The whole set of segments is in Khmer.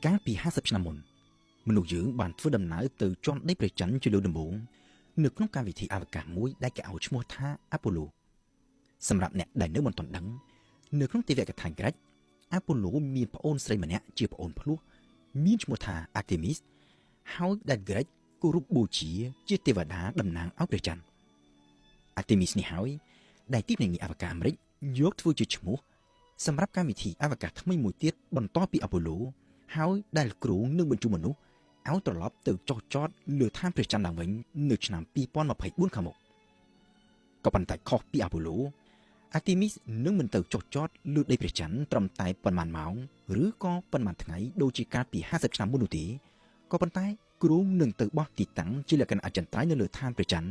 កាលពី50ឆ្នាំមុនមនុស្សយើងបានធ្វើដំណើរទៅជាន់ដីព្រះច័ន្ទជាលើកដំបូងនៅក្នុងកម្មវិធីអវកាសមួយដែលគេឲ្យឈ្មោះថាអាប៉ូឡូសម្រាប់អ្នកដែលនៅមិនទាន់ដឹងនៅក្នុងទេវកថាក្រិកអាប៉ូឡូមានប្អូនស្រីម្នាក់ជាប្អូនភ្លោះមានឈ្មោះថា Artemis ហើយដែលក្រិកគោរពបូជាជាទេវតាតំណាងឲ្យព្រះច័ន្ទ Artemis នេះហើយដែលទីភ្នាក់ងារអវកាសអាមេរិកយកធ្វើជាឈ្មោះសម្រាប់កម្មវិធីអវកាសថ្មីមួយទៀតបន្តពីអាប៉ូឡូហើយដែលគ្រោងនឹងបញ្ជូនមនុស្សឲ្យត្រឡប់ទៅចុះចតលើឋានព្រះច័ន្ទឡើងវិញនៅឆ្នាំ2024ខាងមុខក៏ប៉ុន្តែខុសពីអាប៉ូឡូ Artemis នឹងមិនទៅចុះចតលើដីព្រះច័ន្ទត្រឹមតែប៉ុន្មានម៉ោងឬក៏ប៉ុន្មានថ្ងៃដូចជាកាលពី50ឆ្នាំមុននោះទេក៏ប៉ុន្តែគ្រោងនឹងទៅបោះទីតាំងជាលក្ខណៈអចិន្ត្រៃយ៍នៅលើឋានព្រះច័ន្ទ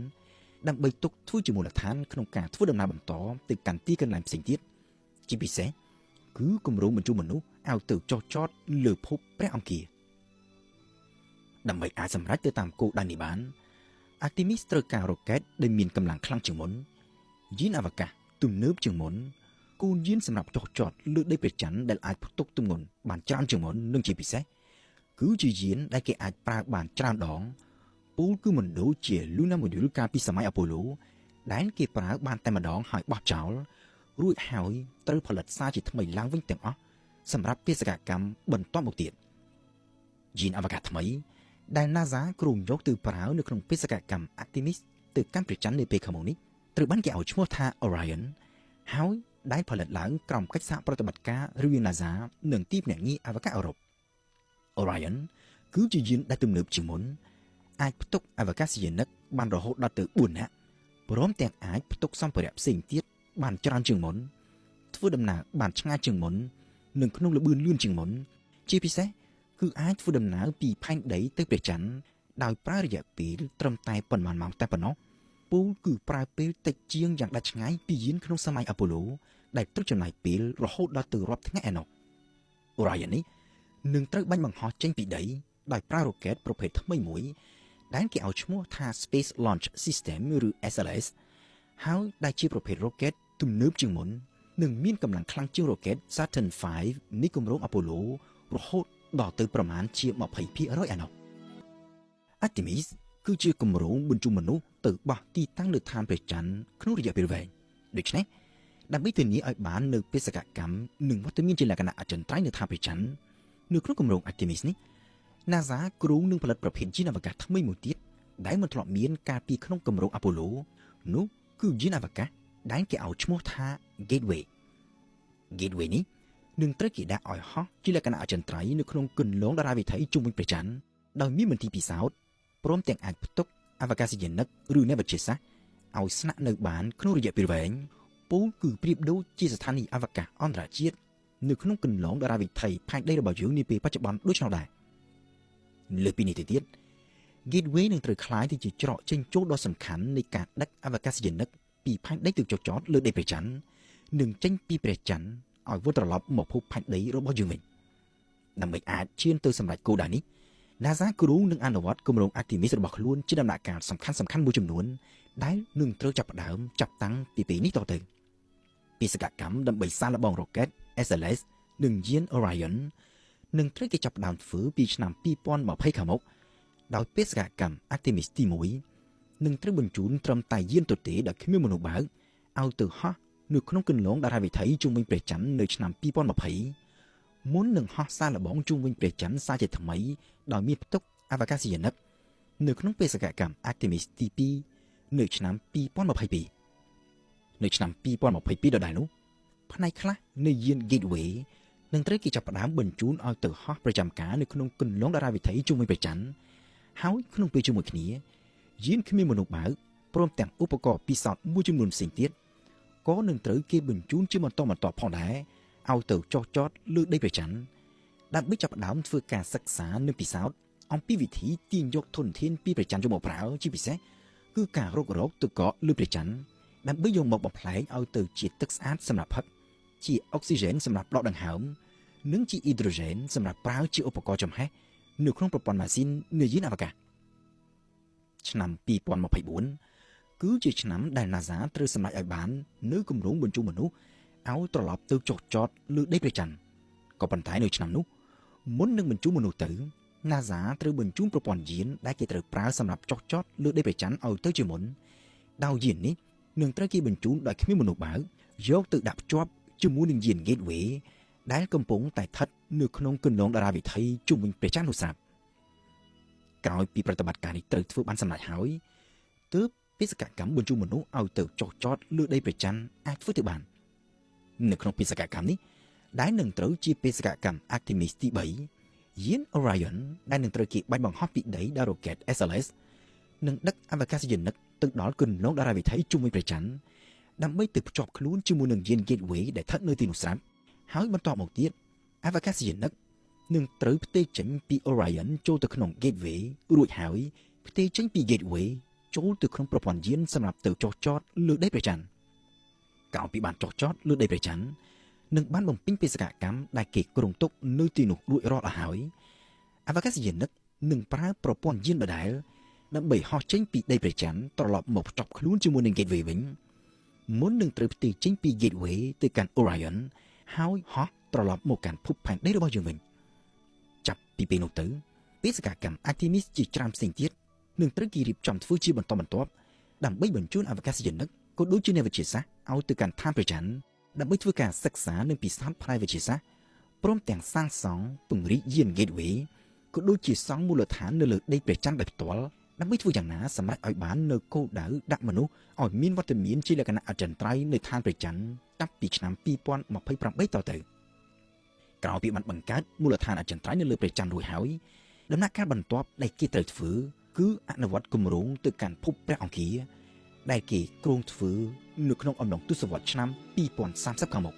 ដើម្បីទុកធ្វើជាមូលដ្ឋានក្នុងការធ្វើដំណើរបន្តទៅកាន់ទីកន្លែងផ្សេងទៀតជាពិសេសគឺគម្រោងបញ្ជូនមនុស្សឲ្យទៅចុះចតលើភពព្រះអង្គារដើម្បីអាចសម្រេចទៅតាមគោលដៅនេះបាន Artemis ត្រូវការរ៉ុកែតដែលមានកម្លាំងខ្លាំងជាងមុនយានអវកាសទំនើបជាងមុនគូនយានសម្រាប់ចុះចតលើដីព្រះច័ន្ទដែលអាចផ្ទុកទម្ងន់បានច្រើនជាងមុននិងជាពិសេសគឺជាយានដែលគេអាចប្រើបានច្រើនដងពូលគឺមិនដូចជា Lunar Module កាលពីសម័យ Apollo ដែលគេប្រើបានតែម្ដងហើយបោះចោលរួចហើយត្រូវផលិតសារជាថ្មីឡើងវិញទាំងអស់សម្រាប់បេសកកម្មបន្តមកទៀតយានអវកាសថ្មីដែល NASA គ្រោងយកទៅប្រើនៅក្នុងបេសកកម្ម Artemis ទៅកាន់ព្រះច័ន្ទនាពេលខាងមុខនេះត្រូវបានគេឲ្យឈ្មោះថា Orion ហើយដែលផលិតឡើងក្រោមកិច្ចសហប្រតិបត្តិការរវាង NASA និងទីភ្នាក់ងារអវកាសអឺរ៉ុប Orion គឺជាយានដែលទំនើបជាងមុនអាចផ្ទុកអវកាសយានិកបានរហូតដល់ទៅ4នាក់ព្រមទាំងអាចផ្ទុកសម្ភារៈផ្សេងទៀតបានច្រើនជាងមុនធ្វើដំណើរបានឆ្ងាយជាងមុននិងក្នុងល្បឿនលឿនជាងមុនជាពិសេសគឺអាចធ្វើដំណើរពីផែនដីទៅព្រះច័ន្ទដោយប្រើរយៈពេលត្រឹមតែប៉ុន្មានម៉ោងតែប៉ុណ្ណោះពូលគឺប្រើពេលតិចជាងយ៉ាងដាច់ឆ្ងាយពីយានក្នុងសម័យអាប៉ូឡូដែលត្រូវចំណាយពេលរហូតដល់ទៅរាប់ថ្ងៃឯណោះ Orion នេះនឹងត្រូវបាញ់បង្ហោះចេញពីដីដោយប្រើរ៉ុកែតប្រភេទថ្មីមួយដែលគេឲ្យឈ្មោះថា Space Launch System ឬ SLS ហើយដែលជាប្រភេទរ៉ុកែតទំនើបជាងមុននិងមានកម្លាំងខ្លាំងជាងរ៉ុកែត Saturn V នៃគម្រោង Apollo រហូតដល់ទៅប្រមាណជា 20% ឯណោះ Artemis គឺជាគម្រោងបញ្ជូនមនុស្សទៅបោះទីតាំងនៅឋានព្រះច័ន្ទក្នុងរយៈពេលវែងដូច្នេះដើម្បីធានាឲ្យបាននៅបេសកកម្មនិងវត្តមានជាលក្ខណៈអចិន្ត្រៃយ៍នៅឋានព្រះច័ន្ទនៅក្នុងគម្រោង Artemis នេះ NASA គ្រោងនឹងផលិតប្រភេទយានអវកាសថ្មីមួយទៀតដែលមិនធ្លាប់មានកាលពីក្នុងគម្រោង Apollo នោះគឺយានអវកាសដែលគេឲ្យឈ្មោះថា Gateway នេះនឹងត្រូវគេដាក់ឲ្យហោះជាលក្ខណៈអចិន្ត្រៃយ៍នៅក្នុងគន្លងតារាវិថីជុំវិញព្រះច័ន្ទដោយមានមន្ទីរពិសោធន៍ព្រមទាំងអាចផ្ទុកអវកាសយានិកឬអ្នកវិទ្យាសាស្ត្រឲ្យស្នាក់នៅបានក្នុងរយៈពេលវែងពូលគឺប្រៀបដូចជាស្ថានីយ៍អវកាសអន្តរជាតិនៅក្នុងគន្លងតារាវិថីផែនដីរបស់យើងនាពេលបច្ចុប្បន្នដូចនោះដែរលើពីនេះទៅទៀត Gateway នឹងត្រូវក្លាយទៅជាច្រកចេញចូលដ៏សំខាន់នៃការដឹកអវកាសយានិកពីផែនដីទៅចុះចតលើដីព្រះច័ន្ទនិងចេញពីព្រះច័ន្ទឲ្យវិលត្រឡប់មកភពផែនដីរបស់យើងវិញដើម្បីអាចឈានទៅសម្រេចគោលដៅនេះ NASA គ្រោងនឹងអនុវត្តគម្រោង Artemis របស់ខ្លួនជាដំណាក់កាលសំខាន់មួយចំនួនដែលនឹងត្រូវចាប់ផ្ដើមចាប់តាំងពីពេលនេះតទៅបេសកកម្មដើម្បីសាកល្បងរ៉ុកែត SLS និងយាន Orion នឹងត្រូវគេចាប់ផ្ដើមធ្វើពីឆ្នាំ2020ខាងមុខដោយបេសកកម្ម Artemis ទី1នឹងត្រូវបញ្ជូនត្រឹមតែយានទទេដែលគ្មានមនុស្សបើកឲ្យទៅហោះនៅក្នុងគន្លងតារាវិថីជុំវិញព្រះច័ន្ទនៅឆ្នាំ2020មុននឹងហោះសារល្បងជុំវិញព្រះច័ន្ទសារជាថ្មីដោយមានផ្ទុកអវកាសយានិកនៅក្នុងបេសកកម្ម Artemis ទី2នៅឆ្នាំ2022នៅឆ្នាំ2022ដដែលនោះផ្នែកខ្លះនៃយាន Gateway នឹងត្រូវគេចាប់ផ្ដើមបញ្ជូនឲ្យទៅហោះប្រចាំការនៅក្នុងគន្លងតារាវិថីជុំវិញព្រះច័ន្ទហើយក្នុងពេលជាមួយគ្នាយានគ្មានមនុស្សបើកព្រមទាំងឧបករណ៍ពិសោធន៍មួយចំនួនផ្សេងទៀតក៏នឹងត្រូវគេបញ្ជូនជាបន្តផងដែរឲ្យទៅចុះចតលើដីព្រះច័ន្ទដើម្បីចាប់ផ្ដើមធ្វើការសិក្សានិងពិសោធន៍អំពីវិធីទាញយកធនធានពីព្រះច័ន្ទយកមកប្រើជាពិសេសគឺការរុករកទឹកកកលើព្រះច័ន្ទដើម្បីយកមកបំប្លែងឲ្យទៅជាទឹកស្អាតសម្រាប់ផឹកជាអុកស៊ីហ្សែនសម្រាប់ដកដង្ហើមនិងជាអ៊ីដ្រូសែនសម្រាប់ប្រើជាឧបករណ៍ចំហេះនៅក្នុងប្រព័ន្ធម៉ាស៊ីននៃយានអវកាសឆ្នាំ2024គឺជាឆ្នាំដែល NASA ត្រូវសម្រេចឲ្យបាននៅគម្រោងបញ្ជូនមនុស្សឲ្យត្រឡប់ទៅចុះចតលើដីព្រះច័ន្ទក៏ប៉ុន្តែនៅឆ្នាំនោះ មុននឹងបញ្ជូនមនុស្សទៅ NASA ត្រូវបញ្ជូនប្រព័ន្ធយានដែលគេត្រូវប្រើសម្រាប់ចុះចតលើដីព្រះច័ន្ទឲ្យទៅជាមុនដោយយាននេះនឹងត្រូវគេបញ្ជូនដោយគ្មានមនុស្សបើកយកទៅដាក់ភ្ជាប់ជាមួយនឹងយាន Gateway ដែលកំពុងតែស្ថិតនៅក្នុងគន្លងតារាវិថីជុំវិញព្រះច័ន្ទនោះស្រាប់ក្រោយពីប្រតិបត្តិការនេះត្រូវធ្វើបានសម្រេចហើយទើបបេសកកម្មបញ្ជូនមនុស្សឲ្យទៅចុះចតលើដីព្រះច័ន្ទអាចធ្វើទៅបាននៅក្នុងបេសកកម្មនេះដែលនឹងត្រូវជាបេសកកម្ម Artemis ទី3 យាន Orion ដែលនឹងត្រូវគេបាញ់បង្ហោះពីដីដោយ Rocket SLS នឹងដឹកអវកាសយានិកទៅដល់គន្លងតារាវិថីជុំវិញព្រះច័ន្ទដើម្បីទៅភ្ជាប់ខ្លួនជាមួយនឹងយាន Gateway ដែលស្ថិតនៅទីនោះស្រាប់ហើយបន្តមកទៀតអវកាសយានិកនឹងត្រូវផ្ទេរចេញពី Orion ចូលទៅក្នុង Gateway រួចហើយផ្ទេរចេញពី Gateway ចូលទៅក្នុងប្រព័ន្ធយានសម្រាប់ទៅចុះចតលើដីព្រះច័ន្ទក្រោយពីបានចុះចតលើដីព្រះច័ន្ទនឹងបានបំពេញបេសកកម្មដែលគេគ្រោងទុកនៅទីនោះរួចរាល់អស់ហើយអវកាសយានិកនឹងប្រើប្រព័ន្ធយានដដែលដើម្បីហោះចេញពីដីព្រះច័ន្ទត្រឡប់មកភ្ជាប់ខ្លួនជាមួយនឹង Gateway វិញមុននឹងត្រូវផ្ទេរចេញពី Gateway ទៅកាន់ Orion ហើយហោះត្រឡប់មកកាន់ភពផែនដីរបស់យើងវិញចាប់ពីពេលនោះទៅបេសកកម្ម Artemis ជាច្រើនផ្សេងទៀតនឹងត្រូវគេរៀបចំធ្វើជាបន្តបន្ទាប់ដើម្បីបញ្ជូនអវកាសយានិកក៏ដូចជាអ្នកវិទ្យាសាស្ត្រឲ្យទៅកាន់ឋានព្រះច័ន្ទដើម្បីធ្វើការសិក្សានិងពិសោធន៍ផ្នែកវិទ្យាសាស្ត្រព្រមទាំងសាងសង់ពង្រីកយាន Gateway ក៏ដូចជាសង់មូលដ្ឋាននៅលើដីព្រះច័ន្ទដោយផ្ទាល់ដើម្បីធ្វើយ៉ាងណាសម្រាប់ឲ្យបាននៅគោលដៅដាក់មនុស្សឲ្យមានវត្តមានជាលក្ខណៈអចិន្ត្រៃយ៍នៅឋានព្រះច័ន្ទចាប់ពីឆ្នាំ2028តទៅក្រោយពីបានបង្កើតមូលដ្ឋានអចិន្ត្រៃយ៍នៅលើព្រះច័ន្ទរួចហើយដំណាក់កាលបន្ទាប់ដែលគេត្រូវធ្វើគឺអនុវត្តគម្រោងទៅកាន់ភពព្រះអង្គារដែលគេគ្រោងធ្វើនៅក្នុងអំឡុងទសវត្សរ៍ឆ្នាំ2030ខាងមុខ